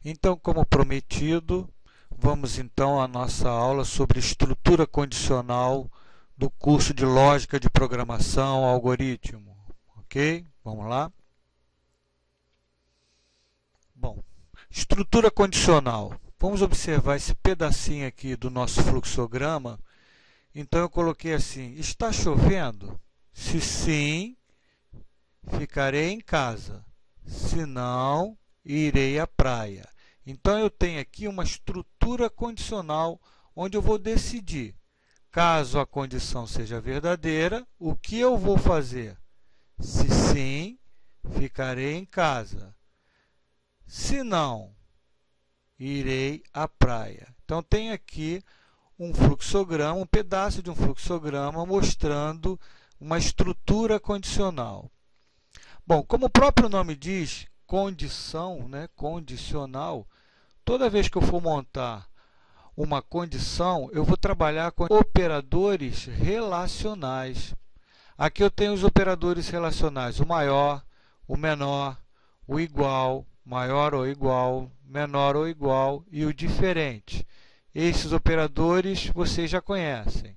Então, como prometido, vamos então à nossa aula sobre estrutura condicional do curso de Lógica de Programação Algoritmo. Ok? Vamos lá? Bom, estrutura condicional. Vamos observar esse pedacinho aqui do nosso fluxograma. Então eu coloquei assim: está chovendo? Se sim, ficarei em casa. Se não, irei à praia. Então eu tenho aqui uma estrutura condicional onde eu vou decidir, caso a condição seja verdadeira, o que eu vou fazer? Se sim, ficarei em casa. Se não, irei à praia. Então tem aqui um fluxograma, um pedaço de um fluxograma mostrando uma estrutura condicional. Bom, como o próprio nome diz, condição, né, condicional, toda vez que eu for montar uma condição, eu vou trabalhar com operadores relacionais. Aqui eu tenho os operadores relacionais, o maior, o menor, o igual, maior ou igual, menor ou igual e o diferente. Esses operadores vocês já conhecem.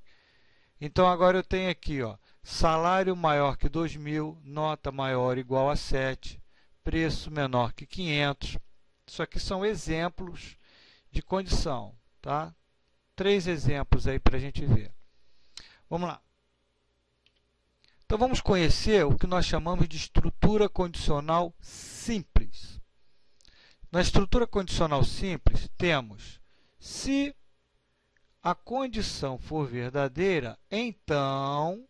Então agora eu tenho aqui, ó, salário maior que 2.000, nota maior ou igual a 7, preço menor que 500. Isso aqui são exemplos de condição, tá? 3 exemplos aí para a gente ver. Vamos lá. Então vamos conhecer o que nós chamamos de estrutura condicional simples. Na estrutura condicional simples temos: se a condição for verdadeira, então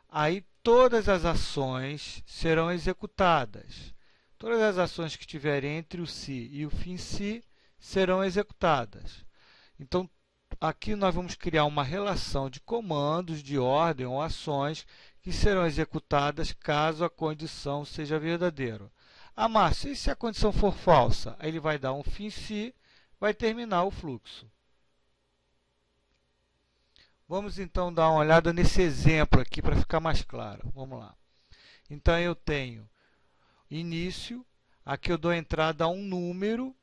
aí todas as ações serão executadas. Todas as ações que estiverem entre o se e o fim se serão executadas. Então, aqui nós vamos criar uma relação de comandos, de ordem ou ações que serão executadas caso a condição seja verdadeira. Ah, Márcio, e se a condição for falsa? Aí ele vai dar um fim se, vai terminar o fluxo. Vamos então dar uma olhada nesse exemplo aqui para ficar mais claro. Vamos lá. Então eu tenho início, aqui eu dou entrada a um número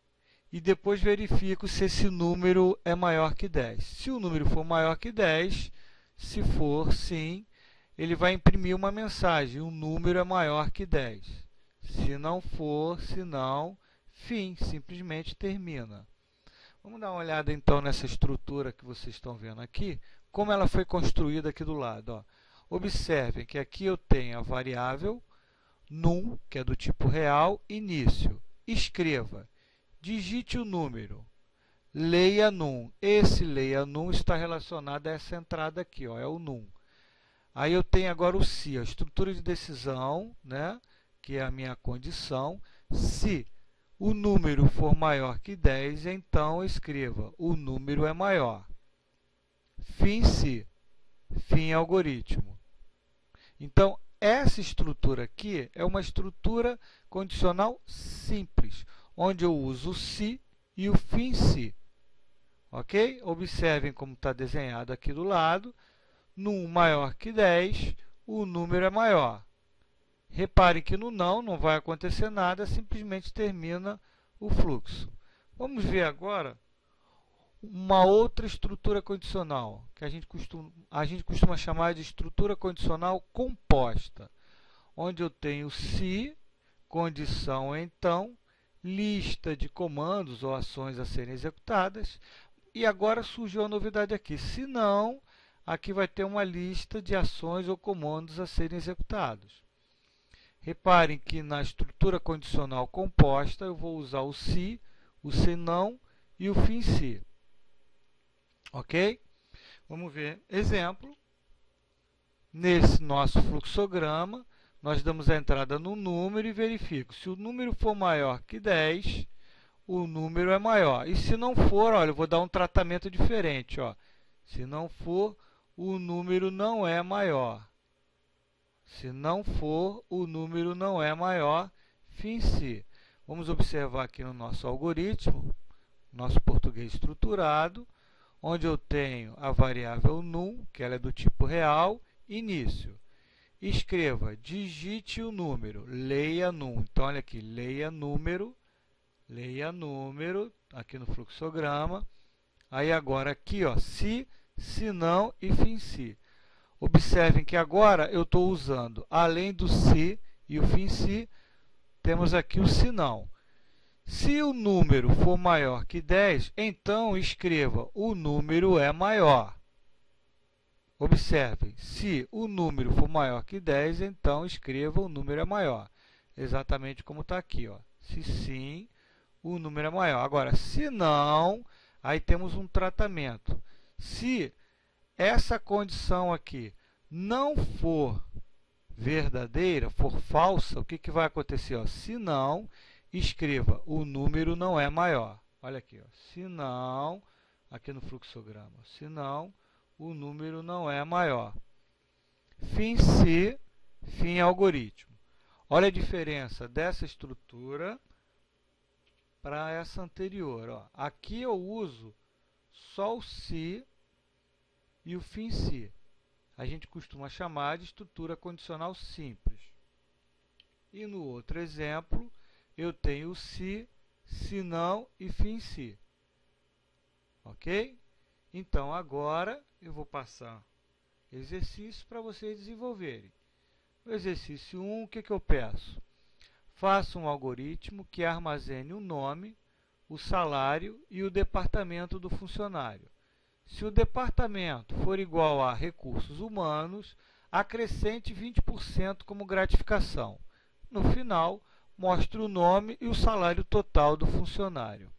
e depois verifico se esse número é maior que 10. Se o número for maior que 10, se for sim, ele vai imprimir uma mensagem: o número é maior que 10. Se não for, se não, fim, simplesmente termina. Vamos dar uma olhada então nessa estrutura que vocês estão vendo aqui, como ela foi construída aqui do lado. Ó. Observem que aqui eu tenho a variável num, que é do tipo real, início. Escreva, digite o número, leia num. Esse leia num está relacionado a essa entrada aqui, ó, é o num. Aí eu tenho agora o se, a estrutura de decisão, né, que é a minha condição. Se o número for maior que 10, então escreva: o número é maior. Fim se, fim algoritmo. Então, essa estrutura aqui é uma estrutura condicional simples, onde eu uso o se e o fim se. Ok? Observem como está desenhado aqui do lado. Num maior que 10, o número é maior. Reparem que no não vai acontecer nada, simplesmente termina o fluxo. Vamos ver agora uma outra estrutura condicional, que a gente costuma chamar de estrutura condicional composta, onde eu tenho se, condição então, lista de comandos ou ações a serem executadas, e agora surgiu a novidade aqui: se não, aqui vai ter uma lista de ações ou comandos a serem executados. Reparem que na estrutura condicional composta eu vou usar o se não e o fim se. Ok? Vamos ver. Exemplo. Nesse nosso fluxograma, nós damos a entrada no número e verifico. Se o número for maior que 10, o número é maior. E se não for, olha, eu vou dar um tratamento diferente. Ó. Se não for, o número não é maior. Se não for, o número não é maior. Fim se. Vamos observar aqui no nosso algoritmo, nosso português estruturado, onde eu tenho a variável num, que ela é do tipo real, início. Escreva, digite o número, leia num. Então, olha aqui, leia número, leia número, aqui no fluxograma. Aí agora aqui, ó, se não e fim se. Observem que agora eu estou usando, além do se e o fim se, temos aqui o se não. Se o número for maior que 10, então escreva o número é maior. Observem, se o número for maior que 10, então escreva o número é maior. Exatamente como está aqui, ó. Se sim, o número é maior. Agora, se não, aí temos um tratamento. Se essa condição aqui não for verdadeira, for falsa, o que vai acontecer? Ó? Se não, escreva o número não é maior. Olha aqui, ó. Se não, aqui no fluxograma, se não, o número não é maior. Fim se, fim algoritmo. Olha a diferença dessa estrutura para essa anterior. Ó. Aqui eu uso só o se e o fim se. A gente costuma chamar de estrutura condicional simples. E no outro exemplo, eu tenho o se não e fim se. Ok? Então, agora eu vou passar exercício para vocês desenvolverem. No exercício 1, o que eu peço? Faça um algoritmo que armazene o nome, o salário e o departamento do funcionário. Se o departamento for igual a recursos humanos, acrescente 20% como gratificação. No final, mostre o nome e o salário total do funcionário.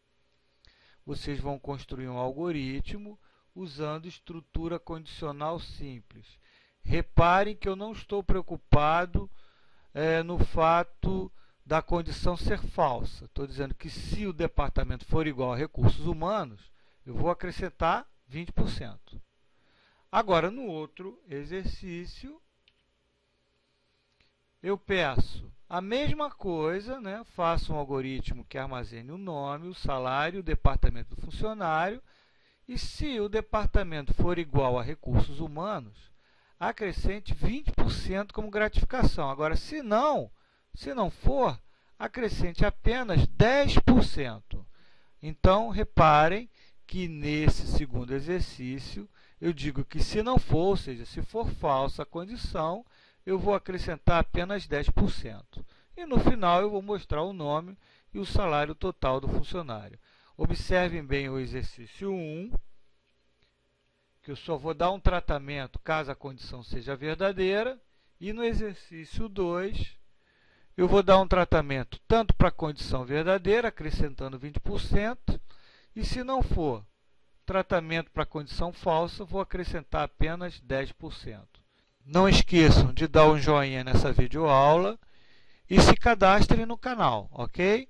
Vocês vão construir um algoritmo usando estrutura condicional simples. Reparem que eu não estou preocupado no fato da condição ser falsa. Estou dizendo que se o departamento for igual a recursos humanos, eu vou acrescentar 20%. Agora, no outro exercício, eu peço a mesma coisa, né? Faço um algoritmo que armazene o nome, o salário, o departamento do funcionário, e se o departamento for igual a recursos humanos, acrescente 20% como gratificação. Agora, se não for, acrescente apenas 10%. Então, reparem que nesse segundo exercício, eu digo que se não for, ou seja, se for falsa a condição, eu vou acrescentar apenas 10%. E no final eu vou mostrar o nome e o salário total do funcionário. Observem bem o exercício 1, que eu só vou dar um tratamento caso a condição seja verdadeira, e no exercício 2, eu vou dar um tratamento tanto para a condição verdadeira, acrescentando 20%, e se não for tratamento para a condição falsa, vou acrescentar apenas 10%. Não esqueçam de dar um joinha nessa videoaula e se cadastrem no canal, ok?